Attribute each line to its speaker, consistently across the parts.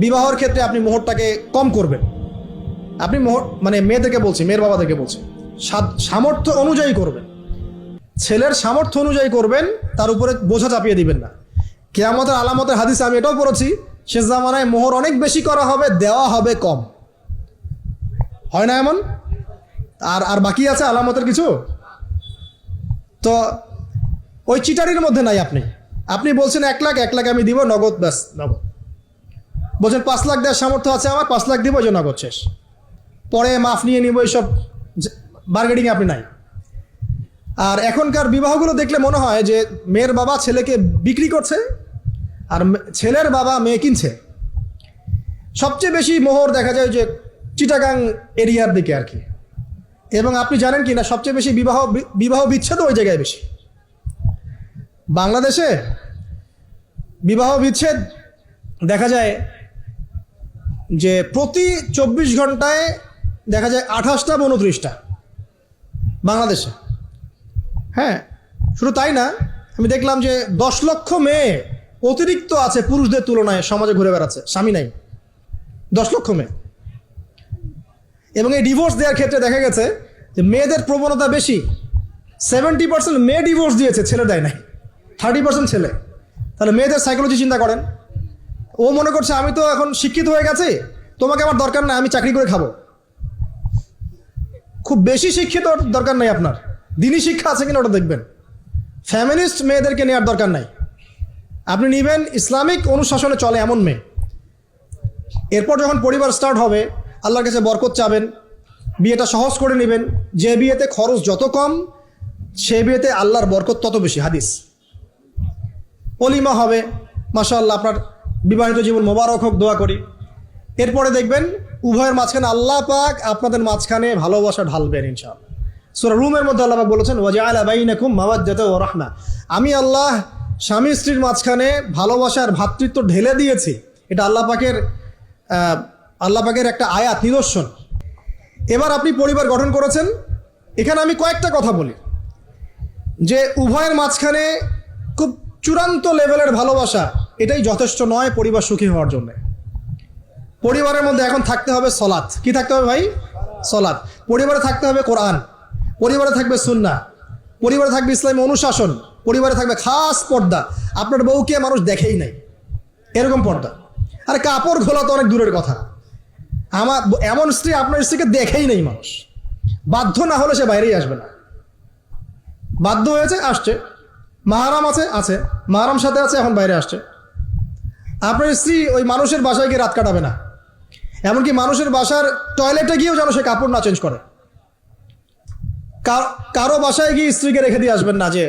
Speaker 1: বিবাহের ক্ষেত্রে আপনি মোহরটাকে কম করবেন। আপনি মোহর মানে মেয়েদেরকে বলছি, মেয়ের বাবাদেরকে বলছি, সামর্থ্য অনুযায়ী করবেন, ছেলের সামর্থ্য অনুযায়ী করবেন, তার উপরে বোঝা চাপিয়ে দিবেন না। কিয়ামতের আলামতের হাদিসে আমি এটাও পড়েছি, শেষ জামানায় মোহর অনেক বেশি করা হবে, দেওয়া হবে কম। হয় না এমন? আর বাকি আছে আলামতের কিছু। তো ওই চিটারির মধ্যে নাই। আপনি বলছেন 1 লাখ, 1 লাখ আমি দিব নগদ, ব্যাস নগদ। বলছেন 5 লাখ দেওয়ার সামর্থ্য আছে আমার, 5 লাখ দিব, যে নগদ শেষ, পরে মাফ নিয়ে নিব, এইসব বার্গেনিং আপনি নাই। আর এখনকার বিবাহগুলো দেখলে মনে হয় যে মেয়ের বাবা ছেলেকে বিক্রি করছে আর ছেলের বাবা মেয়ে কিনছে। সবচেয়ে বেশি মোহর দেখা যায় যে চিটাগাং এরিয়ার দিকে আর কি। এবং আপনি জানেন কি না, সবচেয়ে বেশি বিবাহ বিচ্ছেদ ওই জায়গায় বেশি। বাংলাদেশে বিবাহ বিচ্ছেদ দেখা যায় যে প্রতি 24 ঘন্টায় দেখা যায় 28টা বা 29টা বাংলাদেশে। হ্যাঁ, শুধু তাই না, আমি দেখলাম যে 10 লক্ষ মেয়ে অতিরিক্ত আছে পুরুষদের তুলনায়, সমাজে ঘুরে বেড়াচ্ছে, স্বামী নাই। 10 লক্ষ মেয়ে। এবং এই ডিভোর্স দেওয়ার ক্ষেত্রে দেখা গেছে যে মেয়েদের প্রবণতা বেশি। 70% মেয়ে ডিভোর্স দিয়েছে, ছেলে দেয় নাই, 30% ছেলে। তাহলে মেয়েদের সাইকোলজি চিন্তা করেন। ও মনে করছে আমি তো এখন শিক্ষিত হয়ে গেছি, তোমাকে আমার দরকার নাই, আমি চাকরি করে খাবো। খুব বেশি শিক্ষিত দরকার নাই আপনার, দিনী শিক্ষা আছে কিনা ওটা দেখবেন। ফ্যামিলিস্ট মেয়েদেরকে নেওয়ার দরকার নাই, আপনি নেবেন ইসলামিক অনুশাসনে চলে এমন মেয়ে। এরপর যখন পরিবার স্টার্ট হবে, আল্লাহর কাছে বরকত চাবেন, বিয়েটা সহজ করে নেবেন। যে বিয়েতে খরচ যত কম, সে বিয়েতে আল্লাহর বরকত তত বেশি। হাদিস। অলিমা হবে, মাশাআল্লাহ, আপনার বিবাহিত জীবন মোবারক হোক, দোয়া করি। এরপরে দেখবেন উভয়ের মাঝখানে আল্লাহ পাক আপনাদের মাঝখানে ভালোবাসা ঢালবেন ইনশাআল্লাহ। সূরা রুমের মধ্যে আল্লাহ পাক বলেছেন, ওয়াজআলা বাইনাকুম মাওয়াদ্দাতা ওয়া রাহমা, আমি আল্লাহ স্বামী স্ত্রীর মাঝখানে ভালোবাসার ভ্রাতৃত্ব ঢেলে দিয়েছি। এটা আল্লাহ পাকের একটা আয়াত, নিদর্শন। এবার আপনি পরিবার গঠন করেছেন, এখানে আমি কয়েকটা কথা বলি যে উভয়ের মাঝখানে খুব চূড়ান্ত লেভেলের ভালোবাসা এটাই যথেষ্ট নয় পরিবার সুখী হওয়ার জন্য। পরিবারের মধ্যে এখন থাকতে হবে সলাত। কি থাকতে হবে ভাই? সলাত। পরিবারে থাকতে হবে কোরআন, পরিবারে থাকবে সুন্নাহ, পরিবারে থাকবে ইসলামী অনুশাসন, পরিবারে থাকবে খাস পর্দা। আপনার বউকে মানুষ দেখেই নাই, এরকম পর্দা। আর কাপড় খোলা তো অনেক দূরের কথা, আমার এমন স্ত্রী আপনার স্ত্রীকে দেখেই নেই মানুষ। বাধ্য না হলে সে বাইরেই আসবে না, বাধ্য হয়েছে আসছে, মাহারাম আছে, মাহারাম সাথে আছে, এখন বাইরে আসছে। আপনার স্ত্রী ওই মানুষের বাসায় গিয়ে রাত কাটাবে না, এমনকি মানুষের বাসার টয়লেটে গিয়েও যেন সে কাপড় না চেঞ্জ করে। কারো বাসায় গিয়ে স্ত্রীকে রেখে দিয়ে আসবেন না, যে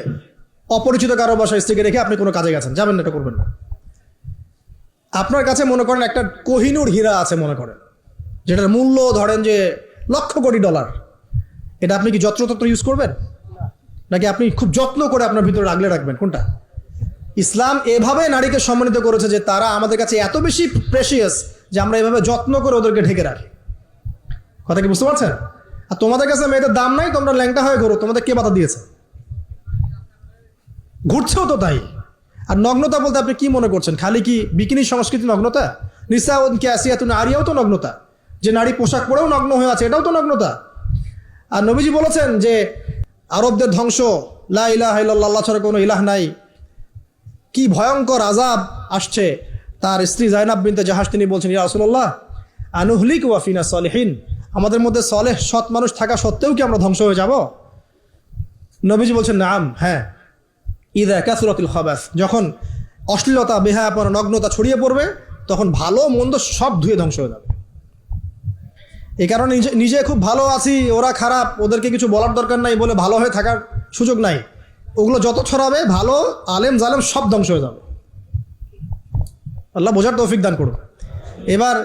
Speaker 1: অপরিচিত কারো বাসায় স্ত্রীকে রেখে আপনি কোনো কাজে গেছেন, যাবেন না, এটা করবেন না। আপনার কাছে মনে করেন একটা কোহিনূর হীরা আছে, মনে করেন যেটার মূল্য ধরেন যে লক্ষ কোটি ডলার, এটা আপনি কি যত্রতত্র ইউজ করবেন, নাকি আপনি খুব যত্ন করে আপনার ভিতরে আগলে রাখবেন? কোনটা? ইসলাম এভাবে নারীকে সম্মানিত করেছে যে তারা আমাদের কাছে এত বেশি প্রেশিয়াস যে আমরা এভাবে যত্ন করে ওদেরকে ঢেকে রাখি। কথা কি বুঝতে পারছেন? আর তোমাদের কাছে মেয়েদের দাম নাই, তোমরা ল্যাংটা হয়ে ঘুরো, তোমাদের কে বাধা দিয়েছে? ঘুরছেও তো তাই। আর নগ্নতা বলতে আপনি কি মনে করছেন? খালি কি বিকিনি সংস্কৃতি নগ্নতা? নিসাউন কাসিয়াতুন আরিয়াও তো নগ্নতা, যে নারী পোশাক পরেও নগ্ন হয়ে আছে, এটাও তো নগ্নতা। আর নবীজি বলেছেন যে আরবদের ধ্বংস, লা ইলাহা ইল্লাল্লাহ, আল্লাহ ছাড়া কোনো ইলাহ নাই। কি ভয়ঙ্কর আযাব আসছে। তার স্ত্রী জাইনাব বিনতে জাহাশ তিনি বলছেন, ইয়া রাসূলুল্লাহ আনুহলিক ওয়া ফিনা সালিহিন, আমাদের মধ্যে সলেহ সৎ মানুষ থাকা সত্ত্বেও কি আমরা ধ্বংস হয়ে যাব? নবীজি বলছেন নাম, হ্যাঁ। ইযা কাসরাতুল খাবাস, যখন অশ্লীলতা, বেহায়াপনা, নগ্নতা ছড়িয়ে পড়বে, তখন ভালো মন্দ সব ধুয়ে ধ্বংস হয়ে যাবে। এই কারণে নিজে খুব ভালো আছি, ওরা খারাপ, ওদেরকে কিছু বলার দরকার নাই বলে ভালো হয়ে থাকার সুযোগ নাই। ওগুলো যত ছড়াবে, ভালো আলেম জালেম সব ধ্বংস হয়ে যাবে। আল্লাহ বোঝার তৌফিক দান করুন। এবার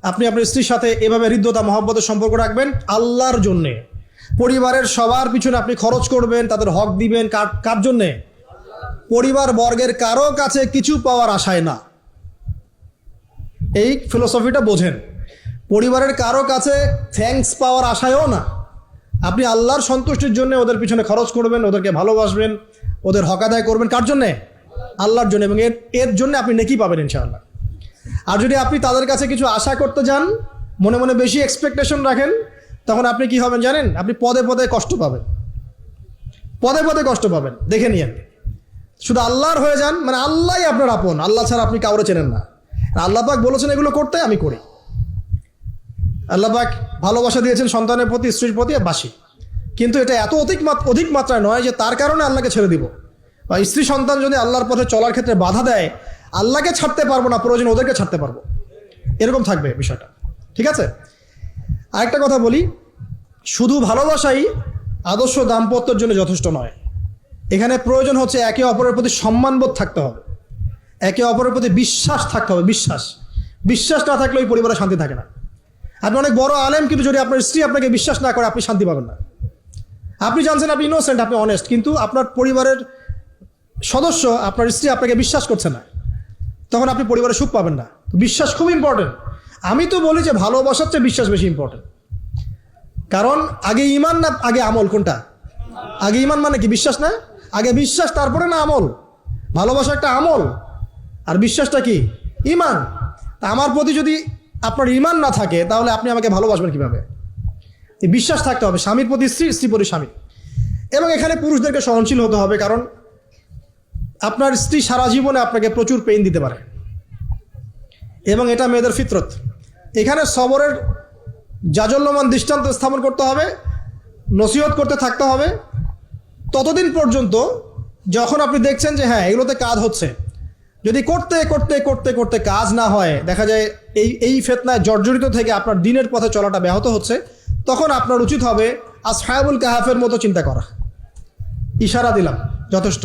Speaker 1: আপনি আপনার স্ত্রীর সাথে এভাবে হৃদ্যতা মহব্বতের সম্পর্ক রাখবেন আল্লাহর জন্যে। পরিবারের সবার পিছনে আপনি খরচ করবেন, তাদের হক দিবেন। কার জন্যে? পরিবার বর্গের কারো কাছে কিছু পাওয়ার আশায় না। এই ফিলোসফিটা বোঝেন। পরিবারের কারো কাছে থ্যাঙ্কস পাওয়ার আশায়ও না। আপনি আল্লাহর সন্তুষ্টির জন্য ওদের পিছনে খরচ করবেন, ওদেরকে ভালোবাসবেন, ওদের হক আদায় করবেন। কার জন্যে? আল্লাহর জন্য। এবং এর জন্য আপনি নেকি পাবেন ইনশাআল্লাহ। আর যদি আপনি তাদের কাছে কিছু আশা করতে যান, মনে মনে বেশি এক্সপেকটেশন রাখেন, তখন আপনি কি হবেন জানেন? আপনি পদে পদে কষ্ট পাবেন, পদে পদে কষ্ট পাবেন। দেখে নিয়েন, শুধু আল্লাহর হয়ে যান, মানে আল্লাহই আপনার আপন, আল্লাহ ছাড়া আপনি কাউরে চেনেন না। আল্লাহ পাক বলেছেন এগুলো করতে, আমি করি। আল্লাহ পাক ভালোবাসা দিয়েছেন সন্তানের প্রতি, স্ত্রীর প্রতি, বাসি। কিন্তু এটা এত অধিক মাত্রায় নয় যে তার কারণে আল্লাহকে ছেড়ে দিব, বা স্ত্রী সন্তান যদি আল্লাহর পথে চলার ক্ষেত্রে বাধা দেয়, আল্লাহকে ছাড়তে পারবো না, প্রয়োজন ওদেরকে ছাড়তে পারবো, এরকম থাকবে বিষয়টা। ঠিক আছে? আরেকটা কথা বলি, শুধু ভালোবাসাই আদর্শ দাম্পত্যের জন্য যথেষ্ট নয়। এখানে প্রয়োজন হচ্ছে একে অপরের প্রতি সম্মানবোধ থাকতে হবে, একে অপরের প্রতি বিশ্বাস থাকতে হবে। বিশ্বাস না থাকলে ওই পরিবারে শান্তি থাকে না। আপনি অনেক বড় আলেম, কিন্তু যদি আপনার স্ত্রী আপনাকে বিশ্বাস না করে, আপনি শান্তি পাবেন না। আপনি জানছেন আপনি ইনোসেন্ট, আপনি অনেস্ট, কিন্তু আপনার পরিবারের সদস্য, আপনার স্ত্রী আপনাকে বিশ্বাস করছে না, তখন আপনি পরিবারে সুখ পাবেন না। বিশ্বাস খুব ইম্পর্টেন্ট। আমি তো বলি যে ভালোবাসার চেয়ে বিশ্বাস বেশি ইম্পর্টেন্ট। কারণ আগে ইমান না আগে আমল? কোনটা আগে? ইমান মানে কি? বিশ্বাস না? আগে বিশ্বাস, তারপরে না আমল? ভালোবাসা একটা আমল, আর বিশ্বাসটা কি? ইমান। আমার প্রতি যদি আপনার ইমান না থাকে, তাহলে আপনি আমাকে ভালোবাসবেন কিভাবে? বিশ্বাস থাকতে হবে, স্বামীর প্রতি স্ত্রী, স্ত্রী প্রতি স্বামী। এবং এখানে পুরুষদেরকে সহনশীল হতে হবে, কারণ আপনার স্ত্রী সারা জীবনে আপনাকে প্রচুর পেইন দিতে পারে, এবং এটা মেয়েদের ফিতরত। এখানে সবরের জাজল্যমান দৃষ্টান্ত স্থাপন করতে হবে, নসিহত করতে থাকতে হবে ততদিন পর্যন্ত যখন আপনি দেখছেন যে হ্যাঁ এগুলোতে কাজ হচ্ছে। যদি করতে করতে করতে করতে কাজ না হয়, দেখা যায় এই ফিতনায় জর্জরিত থেকে আপনার দিনের পথে চলাটা ব্যাহত হচ্ছে, তখন আপনার উচিত হবে আসহাবুল কাহাফের মতো চিন্তা করা। ইশারা দিলাম, যথেষ্ট।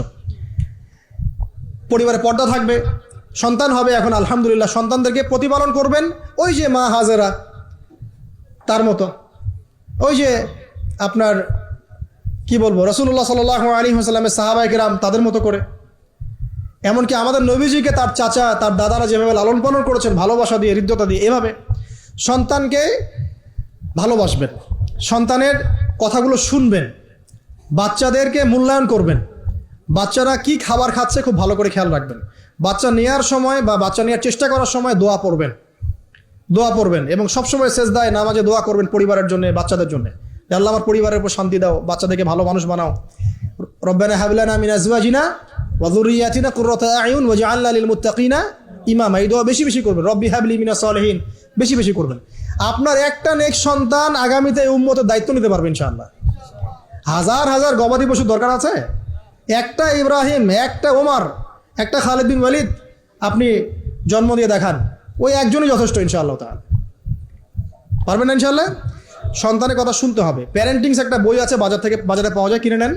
Speaker 1: পরিবারে পর্দা থাকবে, সন্তান হবে, এখন আলহামদুলিল্লাহ সন্তানদেরকে প্রতিপালন করবেন ওই যে মা হাজেরা তার মতো, ওই যে আপনার কি বলবো, রাসূলুল্লাহ সাল্লাল্লাহু আলাইহি ওয়াসাল্লামের সাহাবায়ে কেরাম তাদের মতো করে। এমনকি আমাদের নবীজিকে তার চাচা, তার দাদারা যেভাবে লালন পালন করেছেন ভালোবাসা দিয়ে, হৃদ্যতা দিয়ে, এভাবে সন্তানকে ভালোবাসবেন, সন্তানের কথাগুলো শুনবেন, বাচ্চাদেরকে মূল্যায়ন করবেন, বাচ্চারা কি খাবার খাচ্ছে খুব ভালো করে খেয়াল রাখবেন, বাচ্চা নেওয়ার সময় বা বাচ্চা নেওয়ার চেষ্টা করার সময় দোয়া পড়বেন, এবং সবসময় সেজদায় নামাজে দোয়া করবেন পরিবারের জন্য, বাচ্চাদের জন্য, যে আল্লাহ আমার পরিবারের উপর শান্তি দাও, বাচ্চাদেরকে ভালো মানুষ বানাও। রব্বানা হাব লানা মিন আজওয়াজিনা ওয়া যুররিয়াতিনা কুররাতা আয়ুন ওয়াজআলনা লিল মুত্তাকিনা ইমামা। এই দোয়া বেশি বেশি করবেন, রব্বি হাবলি মিনাস সালিহিন বেশি বেশি করবেন। আপনার একটা নেক সন্তান আগামীতে এই উম্মতের দায়িত্ব নিতে পারবে ইনশাআল্লাহ। হাজার হাজার গবাদি পশুর দরকার আছে? একটা ইব্রাহিম, একটা ওমর, একটা খালিদ বিন ওয়ালিদ আপনি জন্ম দিয়ে দেখান, ওই একজনই যথেষ্ট ইনশাআল্লাহ তাআলা। পারবেন না ইনশাআল্লাহ? সন্তানের কথা শুনতে হবে। প্যারেন্টিংস একটা বই আছে, বাজারে পাওয়া যায়, কিনে নেন।